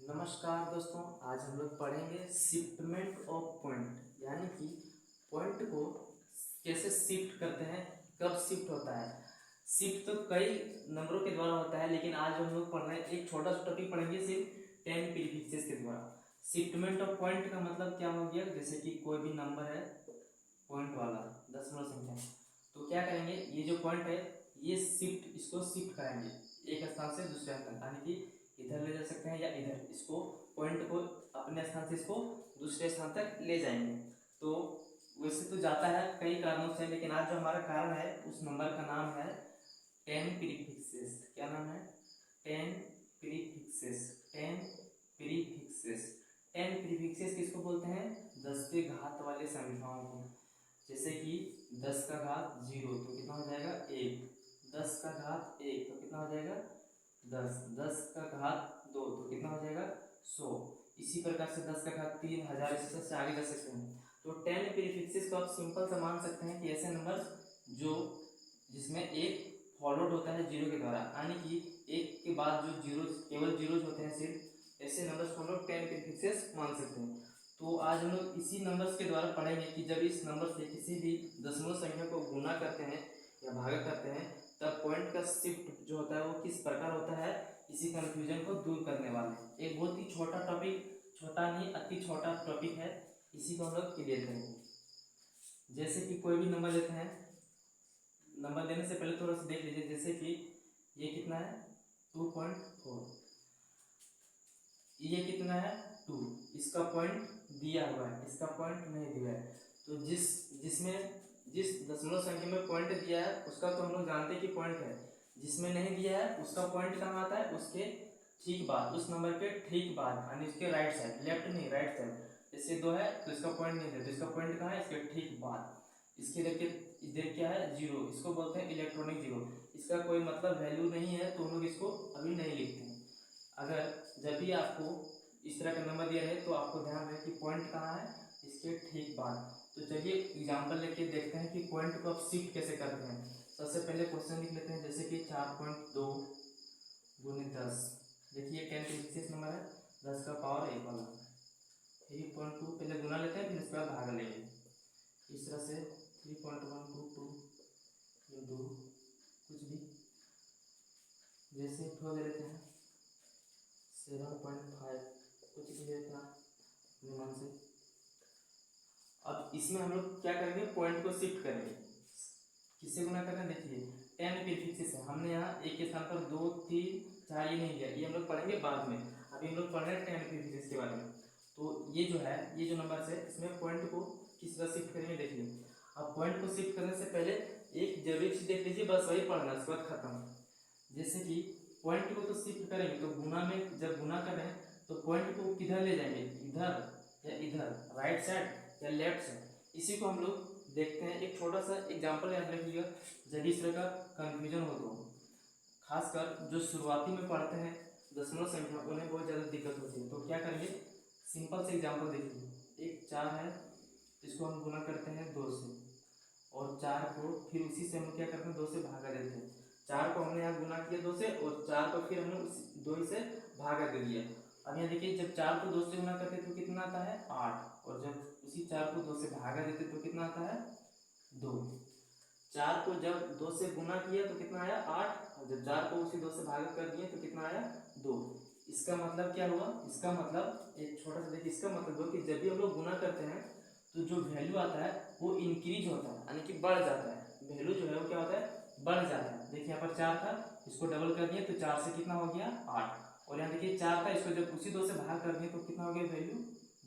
नमस्कार दोस्तों, आज हम लोग पढ़ेंगे शिफ्टमेंट ऑफ पॉइंट, यानी कि पॉइंट को कैसे शिफ्ट करते हैं, कब शिफ्ट होता है। शिफ्ट तो कई नंबरों के द्वारा होता है, लेकिन आज हम लोग पढ़ रहे हैं एक छोटा सा टॉपिक पढ़ेंगे सिर्फ 10 प्रीफिक्सेस के द्वारा। शिफ्टमेंट ऑफ पॉइंट का मतलब क्या हो गया, जैसे कि कोई भी नंबर है पॉइंट वाला दशमलव संख्या, तो क्या करेंगे, ये जो पॉइंट है ये शिफ्ट, इसको शिफ्ट करेंगे एक स्थान से दूसरे स्थान, यानी कि इधर ले जा सकते हैं या इधर, इसको पॉइंट को अपने स्थान से इसको दूसरे स्थान तक ले जाएंगे। तो वैसे तो जाता है कई कारणों से, लेकिन आज जो हमारा कारण है उस नंबर का नाम है 10 प्रीफिक्सेस। क्या नाम है? 10 प्रीफिक्सेस। 10 प्रीफिक्सेस। 10 प्रीफिक्सेस किसको बोलते हैं? 10 के घात वाले संख्याओं को। जैसे कि 10 का घात 0 तो कितना हो जाएगा 1, 10 का घात 1 तो कितना हो जाएगा 10, 10 का घात 2 तो कितना हो जाएगा 100। इसी प्रकार से 10 का घात 3, 1000, इसी से आगे जा सकते हैं। तो 10 प्रीफिक्सेस को आप सिंपल सा मान सकते हैं कि ऐसे नंबर जो जिसमें एक फॉलोड होता है जीरो के द्वारा, यानी कि एक के बाद जो जीरो, केवल जीरोज होते हैं सिर्फ, ऐसे नंबर्स को हम लोग 10 प्रीफिक्सेस मान सकते हैं। तो आज हम लोग इसी नंबर्स के द्वारा पढ़ेंगे कि जब इस नंबर से किसी भी दशमलव संख्या को गुना करते हैं या भागा करते हैं, तब पॉइंट का शिफ्ट जो होता है वो किस प्रकार होता है, इसी कंफ्यूजन को दूर करने वाले एक बहुत ही छोटा टॉपिक, छोटा नहीं अति छोटा टॉपिक है, इसी को हम लोग क्लियर करेंगे। जैसे कि कोई भी नंबर लेते हैं, नंबर लेने से पहले थोड़ा सा देख लीजिए। जैसे कि ये कितना है 2.4, ये कितना है 2, इसका पॉइंट दिया हुआ है, इसका पॉइंट नहीं दिया है। तो जिस दशमलव संख्या में पॉइंट दिया है उसका तो हम लोग जानते हैं कि पॉइंट है, जिसमें नहीं दिया है उसका पॉइंट कहाँ आता है, उसके ठीक बाद, उस नंबर के ठीक बाद, यानी इसके राइट साइड, लेफ्ट नहीं राइट साइड। जैसे 2 है तो इसका पॉइंट नहीं है, तो इसका पॉइंट कहाँ है, इसके ठीक बाद। इसके इधर क्या है 0, इसको बोलते हैं इलेक्ट्रॉनिक जीरो। इसका कोई मतलब वैल्यू नहीं है तो हम लोग इसको अभी नहीं लिखते हैं। अगर जब भी आपको इस तरह का नंबर दिया है तो आपको ध्यान रहे कि पॉइंट कहाँ है, इसके ठीक बाद। तो चलिए एग्जांपल लेके देखते हैं कि पॉइंट को आप शिफ्ट कैसे करते हैं। सबसे पहले क्वेश्चन लिख लेते हैं, जैसे कि 4.2 गुणित 10। देखिए 10 प्रीफिक्सेस नंबर है, 10 का पावर 1 वाला। 3.2 पहले गुना लेते हैं, फिर इसके बाद भाग लेंगे। इस तरह से 3.122 इंटू कुछ भी, जैसे ठो ले लेते हैं 7.5, कुछ भी लेते हैं अपने मन से। अब इसमें हम लोग क्या करेंगे, पॉइंट को शिफ्ट करेंगे। किससे गुना करना है, देखिए 10 प्रीफिक्सेस है, हमने यहाँ एक के स्थान पर 2, 3, 4 ये नहीं लिया, ये हम लोग पढ़ेंगे बाद में। अभी हम लोग पढ़ रहे हैं 10 प्रीफिक्सेस के बारे में। तो ये जो है, ये जो नंबर है, इसमें पॉइंट को किस तरह शिफ्ट करेंगे देखिए। अब पॉइंट को शिफ्ट करने से पहले एक जरूरी चीज देख लीजिए, बस वही पढ़ना, उसके बाद खत्म। जैसे कि पॉइंट को तो शिफ्ट करेंगे, तो गुना में जब गुना करें तो पॉइंट को किधर ले जाएंगे, इधर या इधर, राइट साइड या लेफ्ट साइड। इसी को हम लोग देखते हैं। एक छोटा सा एग्जांपल याद रखिएगा, जब इस तरह का कंफ्यूजन हो तो खासकर जो शुरुआती में पढ़ते हैं दशमलव संख्या, उन्हें बहुत ज़्यादा दिक्कत होती है। तो क्या करेंगे, सिंपल से एग्जांपल देखिए। एक 4 है, इसको हम गुना करते हैं 2 से, और 4 को फिर उसी से हम क्या करते हैं 2 से भागा देते हैं। 4 को हमने यहाँ गुना किया 2 से, और 4 को फिर हमने उस 2 से भागा दे दिया। अब यहाँ देखिए, जब 4 को 2 से गुना करते तो कितना आता है 8, और जब उसी 4 को 2 से भागा देते तो कितना आता है 2। 4 को जब 2 से गुना किया तो कितना आया 8, और जब 4 को उसी 2 से भागा कर दिए तो कितना आया 2। इसका मतलब क्या हुआ, इसका मतलब एक छोटा सा देखिए, इसका मतलब हुआ कि जब भी हम लोग गुना करते हैं तो जो वैल्यू आता है वो इंक्रीज होता है, यानी कि बढ़ जाता है। वैल्यू जो है वो क्या होता है, बढ़ जाता है। देखिए यहाँ पर 4 था, इसको डबल कर दिए तो 4 से कितना हो गया 8, और यहाँ देखिए 4 था, इसको जब उसी 2 से भाग कर दिए तो कितना हो गया वैल्यू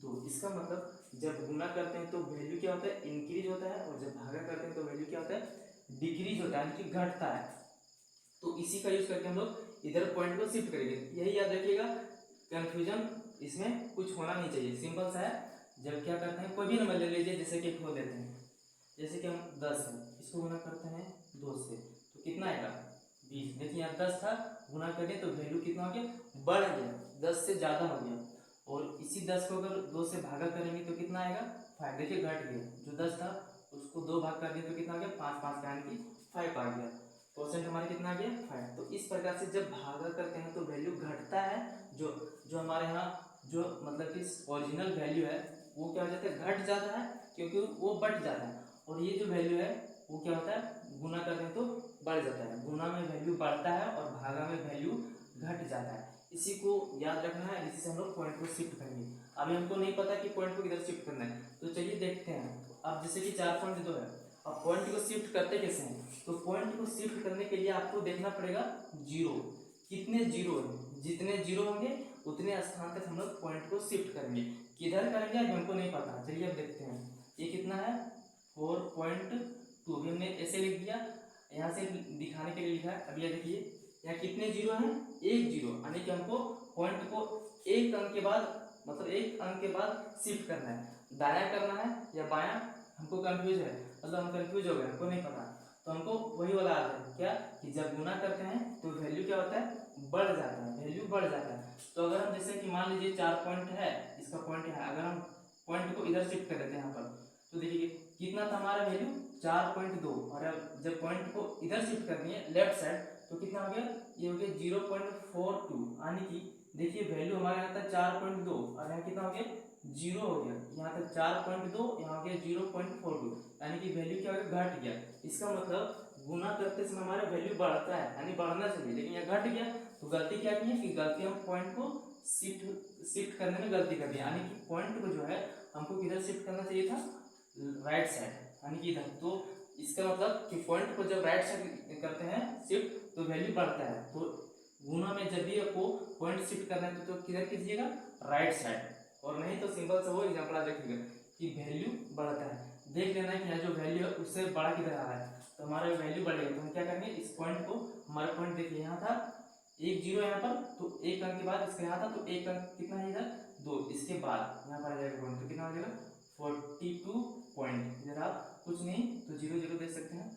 2। इसका मतलब जब गुना करते हैं तो वैल्यू क्या होता है, इंक्रीज होता है, और जब भागा करते हैं तो वैल्यू क्या होता है, डिक्रीज होता है, यानी कि घटता है। तो इसी का यूज करके हम लोग इधर पॉइंट को शिफ्ट करेंगे। यही याद रखिएगा, कंफ्यूजन इसमें कुछ होना नहीं चाहिए, सिंपल सा है। जब क्या करते हैं, कोई भी नंबर ले लीजिए, जैसे कि खोल लेते हैं, जैसे कि हम 10 है, इसको गुना करते हैं 2 से तो कितना आएगा 20। देखिए यहाँ 10 था, गुना करके तो वैल्यू कितना हो गया, बढ़ गया, 10 से ज़्यादा हो गया। और इसी 10 को अगर 2 से भागा करेंगे तो कितना आएगा 5। देखिए घट गया, जो 10 था उसको 2 भाग कर दिए तो कितना आ गया 5, 5 का यानी कि 5 आ गया। परसेंट हमारा कितना आ गया 5। तो इस प्रकार से जब भागा करते हैं तो वैल्यू घटता है, जो जो हमारे यहाँ जो मतलब कि ओरिजिनल वैल्यू है वो क्या हो जाता है, घट जाता है, क्योंकि वो बढ़ जाता है। और ये जो वैल्यू है वो क्या होता है, गुना करते हैं तो बढ़ जाता है। गुना में वैल्यू बढ़ता है और भागा में वैल्यू घट जाता है। इसी को याद रखना है, इसी से हम लोग पॉइंट को शिफ्ट करेंगे। अभी हमको नहीं पता कि पॉइंट को किधर शिफ्ट करना है, तो चलिए देखते हैं। अब जैसे कि 4.2 है, अब पॉइंट को शिफ्ट करते कैसे हैं, तो पॉइंट को शिफ्ट करने के लिए आपको देखना पड़ेगा जीरो, कितने जीरो है, जितने जीरो होंगे उतने स्थान तक हम लोग पॉइंट को शिफ्ट करेंगे। किधर करेंगे अभी हमको नहीं पता, चलिए अब देखते हैं। ये कितना है 4.2, अभी हमने ऐसे लिख दिया, यहाँ से दिखाने के लिए लिखा है। अब ये देखिए यहाँ कितने जीरो हैं, एक जीरो, यानी कि हमको पॉइंट को एक अंक के बाद मतलब एक अंक के बाद शिफ्ट करना है, दाया करना है या बायां, हमको कंफ्यूज है, मतलब हम कंफ्यूज हो गए, हमको नहीं पता। तो हमको वही वाला आता है क्या कि जब गुना करते हैं तो वैल्यू क्या होता है, बढ़ जाता है, वैल्यू बढ़ जाता है। तो अगर हम जैसे कि मान लीजिए 4 पॉइंट है, इसका पॉइंट है, अगर हम पॉइंट को इधर शिफ्ट कर देते हैं यहाँ पर, तो देखिए कितना था हमारा वैल्यू 4.2, और अब जब पॉइंट को इधर शिफ्ट कर दिए लेफ्ट साइड तो कितना हो गया, ये हो गया 0.42, यानी कि देखिए वैल्यू हमारे यहाँ था 4.2 और यहाँ कितना हो गया, जीरो हो गया। यहाँ था 4.2, यहाँ हो गया 0.42, यानी कि वैल्यू क्या हो गया, घट गया। इसका मतलब गुना करते समय हमारा वैल्यू बढ़ता है, यानी बढ़ना चाहिए, लेकिन यहाँ घट गया। तो गलती क्या की है कि गलती हम पॉइंट को शिफ्ट करने में गलती कर दी, यानी कि पॉइंट को जो है हमको किधर शिफ्ट करना चाहिए था, राइट साइड, यानी कि इधर। तो इसका मतलब कि पॉइंट को जब राइट साइड करते हैं शिफ्ट तो वैल्यू बढ़ता है। तो गुना में जब भी आपको पॉइंट शिफ्ट करना है तो किधर कीजिएगा, राइट साइड, और नहीं तो सिंपल से वो एग्जांपल आप देखिएगा कि वैल्यू बढ़ता है। देख लेना कि यहाँ जो वैल्यू है उससे बड़ा किधर आ रहा है, तो हमारा वैल्यू बढ़ेगा। तो हम क्या करेंगे, इस पॉइंट को, हमारा पॉइंट देखिए यहाँ था एक जीरो यहाँ पर, तो एक अंक के बाद इसका यहाँ था, तो एक अंक कितना है इधर, दो, इसके बाद यहाँ पर आ जाएगा पॉइंट, तो कितना हो जाएगा 42 पॉइंट। इधर आप कुछ नहीं तो जीरो जीरो दे सकते हैं।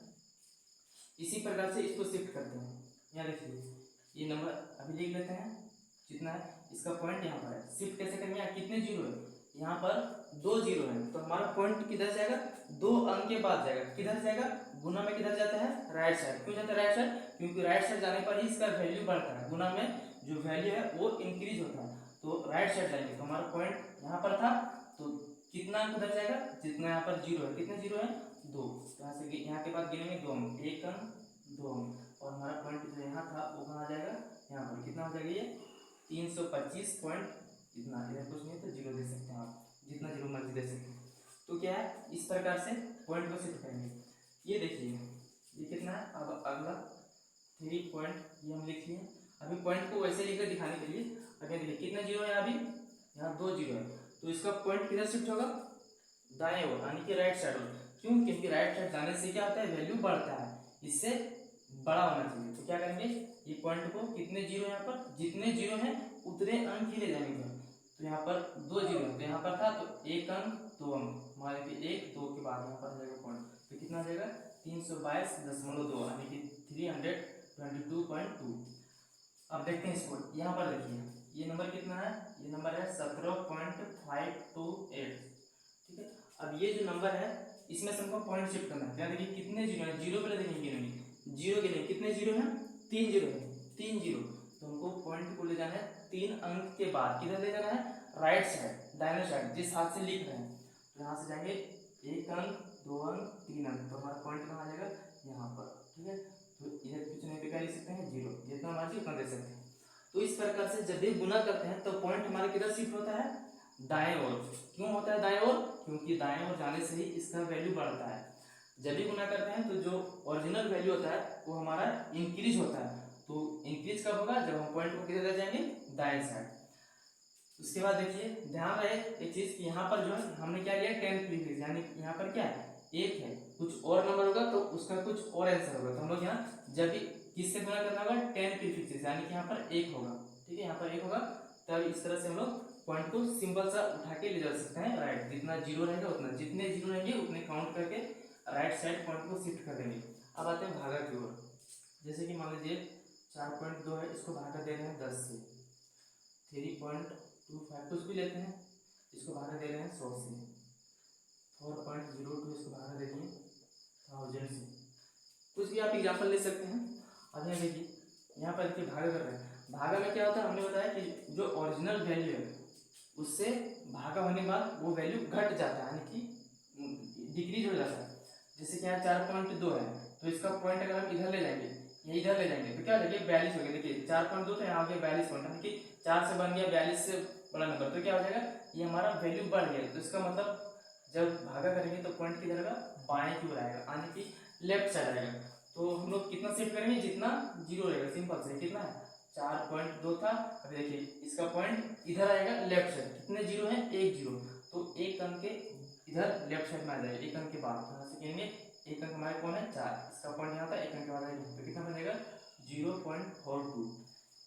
इसी प्रकार से इसको शिफ्ट करते हैं। यहाँ देखिए ये नंबर अभी लिख लेते हैं जितना है, इसका पॉइंट यहाँ पर है। शिफ्ट कैसे करेंगे, यहाँ कितने जीरो है, यहाँ पर दो जीरो है, तो हमारा पॉइंट किधर जाएगा, दो अंक के बाद जाएगा, किधर जाएगा, गुना में किधर जाता है, राइट साइड। क्यों जाता है राइट साइड, क्योंकि राइट साइड जाने पर ही इसका वैल्यू बढ़ता है, गुना में जो वैल्यू है वो इंक्रीज होता है। तो राइट साइड जाएंगे, तो हमारा पॉइंट यहाँ पर था, तो कितना अंक उधर जाएगा, जितना यहाँ पर जीरो है, कितने जीरो है, दो, यहाँ से यहाँ के बाद गिनेंगे दो अंक, एक अंक दो अंक, और हमारा पॉइंट जो यहाँ था वो कहाँ जाएगा, यहाँ पर कितना हो जाएगा, ये 325 पॉइंट इतना। इधर कुछ नहीं तो जीरो दे सकते हैं आप, जितना जीरो मर्जी दे सकते हैं। तो क्या है, इस प्रकार से पॉइंट को शिफ्ट करेंगे। ये देखिए ये कितना है, अब अगला 3 पॉइंट ये हम लिख लिए। अभी पॉइंट को वैसे लिखकर दिखाने के लिए अगर देखिए कितने जीरो है, अभी यहाँ दो जीरो है, तो इसका पॉइंट किधर शिफ्ट होगा, दाएं ओर, यानी कि राइट साइड ओर। क्यों, क्योंकि राइट साइड जाने से क्या होता है, वैल्यू बढ़ता है, इससे बड़ा होना चाहिए। तो क्या करेंगे, ये पॉइंट को कितने जीरो यहाँ पर, जितने जीरो हैं उतने अंक ही ले जाएंगे। तो यहाँ पर दो जीरो, तो यहाँ पर था तो एक अंक दो अंक, मान लीजिए एक दो के बाद यहाँ पर आ जाएगा पॉइंट, तो कितना आ जाएगा 322.2, यानी कि 322.2। अब देखते हैं इसको, यहाँ पर देखिए ये नंबर कितना है, ये नंबर है 17.528, ठीक है। अब ये जो नंबर है इसमें से हमको पॉइंट शिफ्ट करना है। देखिए कितने जीरो है, जीरो पे देखेंगे गिनेंगे, जीरो के लिए कितने जीरो हैं, तीन जीरो है, तीन जीरो, तो हमको पॉइंट को ले जाना है तीन अंक के बाद, किधर ले जाना है, राइट साइड, दाहिने साइड, जिस हाथ से लिख रहे हैं। तो यहाँ से जाएंगे एक अंक दो अंक तीन अंक, तो हमारा पॉइंट कहाँ आ जाएगा, यहाँ पर, ठीक है। तो इधर कुछ नहीं क्या लिख सकते हैं, जीरो, जितना मर्जी उतना दे सकते हैं। तो इस प्रकार से जब भी गुना करते हैं तो पॉइंट हमारे किधर शिफ्ट होता है, दाएं ओर। क्यों होता है दाएं ओर, क्योंकि दाएं ओर जाने से ही इसका वैल्यू बढ़ता है। जब भी गुना करते हैं तो जो ओरिजिनल वैल्यू होता है वो हमारा इंक्रीज होता है। तो इंक्रीज कब होगा, जब हम पॉइंट को किधर ले जाएंगे, दाएं साइड। उसके बाद देखिए ध्यान रहे एक चीज कि यहाँ पर जो है हमने क्या लिया 10 प्रीफिक्स, यानी यहाँ पर क्या है, एक है, कुछ और नंबर होगा तो उसका कुछ और आंसर होगा। तो हम लोग यहाँ जब भी किससे गुना करना होगा, 10 प्रीफिक्स, यानी कि यहाँ पर एक होगा, ठीक है, यहाँ पर एक होगा। तब इस तरह से हम लोग पॉइंट को सिंपल सा उठा के ले जा सकते हैं राइट, जितना जीरो रहेगा उतना, जितने जीरो रहेंगे उतने काउंट करके राइट साइड पॉइंट को शिफ्ट कर देंगे। अब आते हैं भागा की ओर। जैसे कि मान लीजिए 4.2 है, इसको भागा दे रहे हैं 10 से, 3.25 कुछ भी लेते हैं, इसको भागा दे रहे हैं 100 से, 4.02 इसको भागा दे दिए 1000 से, कुछ भी आप एग्जाम्पल ले सकते हैं। अब यहाँ देखिए यहाँ पर देखिए भागा कर रहे हैं भागा में क्या होता है, हमने बताया कि जो ओरिजिनल वैल्यू है उससे भागा होने के बाद वो वैल्यू घट जाता है, यानी कि डिक्रीज हो जाता है। जैसे कि यहाँ 4.2 है, तो इसका पॉइंट अगर हम इधर ले जाएंगे या इधर ले जाएंगे तो क्या हो जाएगा, 42 हो गया। देखिए 4.2 तो यहाँ हो गया 42 पॉइंट, यानी कि 4 से बन गया 42 से बड़ा नंबर, तो क्या हो जाएगा, ये हमारा वैल्यू बढ़ गया। तो इसका मतलब जब भागा करेंगे तो पॉइंट किधर आएगा, बाएं की ओर आएगा, यानी कि लेफ्ट साइड आएगा। तो हम लोग कितना शिफ्ट करेंगे, जितना जीरो रहेगा, सिंपल से कितना है 4.2 था, अभी देखिए इसका पॉइंट इधर आएगा लेफ्ट साइड, कितने जीरो है, 1 जीरो, तो एक अंक के इधर लेफ्ट साइड में आ जाएगा, एक अंक के बाद यहाँ से कहेंगे एक अंक हमारे कौन है 4, इसका पॉइंट यहाँ था, एक अंक के बाद आएगा तो कितना बनेगा 0.42।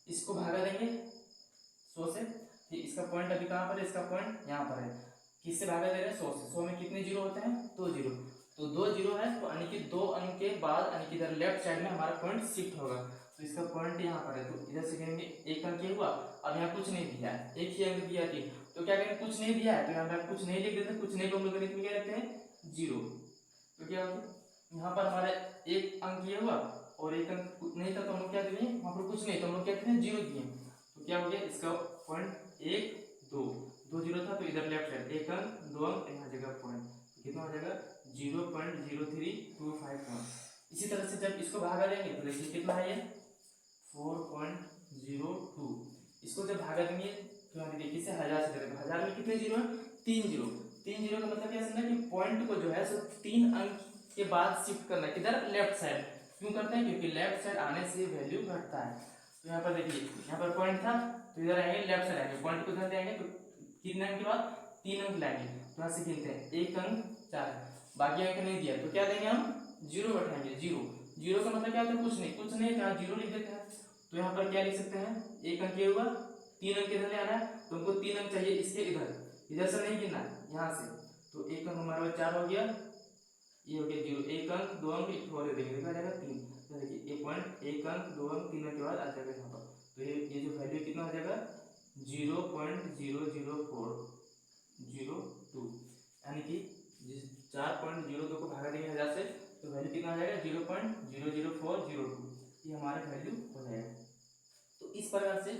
इसको भागा देंगे 100 से, ठीक, इसका पॉइंट अभी कहाँ पर है, इसका पॉइंट यहाँ पर है, किससे भागा दे रहे हैं 100 से, 100 में कितने जीरो होते हैं, 2 जीरो, तो 2 जीरो है, तो यानी कि 2 अंक के बाद यानी कि इधर लेफ्ट साइड में हमारा पॉइंट शिफ्ट होगा, तो इसका पॉइंट यहाँ पर है, तो इधर से कहेंगे एक अंक ये हुआ। अब यहाँ कुछ नहीं दिया है, एक ही अंक दिया थी, तो क्या करेंगे, कुछ नहीं दिया है तो यहाँ पर कुछ नहीं लिख देते, कुछ नहीं को हम लोग गणित में क्या रखते हैं, जीरो, तो क्या होगा, यहाँ पर हमारा एक अंक ये हुआ और एक अंक नहीं था, तो हम लोग क्या दिए, वहाँ पर कुछ नहीं, तो हम लोग क्या दिए, जीरो दिए, तो क्या हो गया, इसका पॉइंट 1 2 2 जीरो था, तो इधर लेफ्ट साइड एक अंक 2 अंक, यहाँ जगह पॉइंट, कितना हो जाएगा 0.03251। इसी तरह से जब इसको भागा देंगे तो देखिए कितना है ये 4.02, इसको जब भागा देंगे तो यहाँ देखिए किसे 1000 से करेंगे, 1000 में कितने जीरो है, 3 जीरो, 3 जीरो का मतलब क्या समझना कि पॉइंट को जो है सो 3 अंक के बाद शिफ्ट करना, किधर लेफ्ट साइड, क्यों करते हैं, क्योंकि लेफ्ट साइड आने से वैल्यू घटता है। तो यहाँ पर देखिए यहाँ पर पॉइंट था, तो इधर आएंगे लेफ्ट साइड आएंगे, पॉइंट को इधर ले आएंगे तो कितने अंक के बाद 3 अंक लाएंगे, तो यहाँ से गिनते हैं एक अंक 4, बाकी अंक नहीं दिया तो क्या देंगे हम, जीरो बैठाएंगे, जीरो, जीरो का मतलब क्या होता है, कुछ नहीं, कुछ नहीं तो जीरो लिख देते हैं। तो यहाँ पर क्या लिख सकते हैं, एक अंक ये हुआ, 3 अंक इधर ले आना है, तो हमको 3 अंक चाहिए इसके इधर, इधर से नहीं गिनना यहाँ से, तो एक अंक हमारा 4 हो गया, ये हो गया जीरो, एक अंक 2 अंक एक और देंगे, देखा जाएगा 3, तो देखिए एक पॉइंट एक अंक 2 अंक 3 अंक के बाद आ जाएगा यहाँ पर, तो ये जो वैल्यू कितना हो जाएगा 0.00402, यानी कि 4.02 को भागा देंगे 1000 से तो वैल्यू कितना आ जाएगा 0.00402, ये हमारा वैल्यू हो जाएगा। तो इस प्रकार से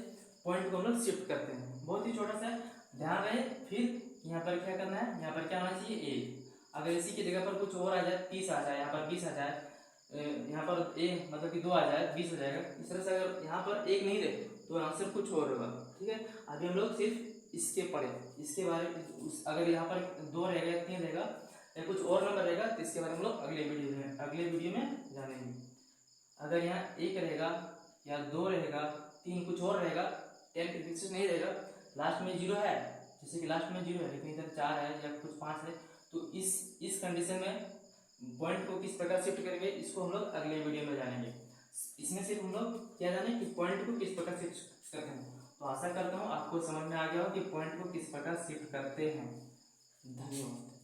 पॉइंट को हम लोग शिफ्ट करते हैं, बहुत ही छोटा सा ध्यान रहे। फिर यहाँ पर क्या करना है, यहाँ पर क्या आना चाहिए ए, अगर इसी की जगह पर कुछ और आ जाए 30 आ जाए, यहाँ पर 20 आ जाए, यहाँ पर ए मतलब कि 2 आ जाए 20 हो जाएगा, इस तरह से अगर यहाँ पर एक नहीं रहे तो आंसर कुछ और होगा, ठीक है। अभी हम लोग सिर्फ इसके पढ़े, इसके बारे में अगर यहाँ पर 2 रहेगा या 3 रहेगा या कुछ और नंबर रहेगा तो इसके बारे में हम लोग अगले वीडियो में जानेंगे। अगर यहाँ 1 रहेगा या 2 रहेगा 3 कुछ और रहेगा 10 के फिक्स नहीं रहेगा, लास्ट में 0 है, जैसे कि लास्ट में 0 है लेकिन इधर 4 है या कुछ 5 है, तो इस कंडीशन में पॉइंट को किस प्रकार शिफ्ट करेंगे इसको हम लोग अगले वीडियो में जानेंगे। इसमें सिर्फ हम लोग क्या जाने कि पॉइंट को किस प्रकार शिफ्ट करते हैं। तो आशा करता हूँ आपको समझ में आ गया हो कि पॉइंट को किस प्रकार शिफ्ट करते हैं। धन्यवाद।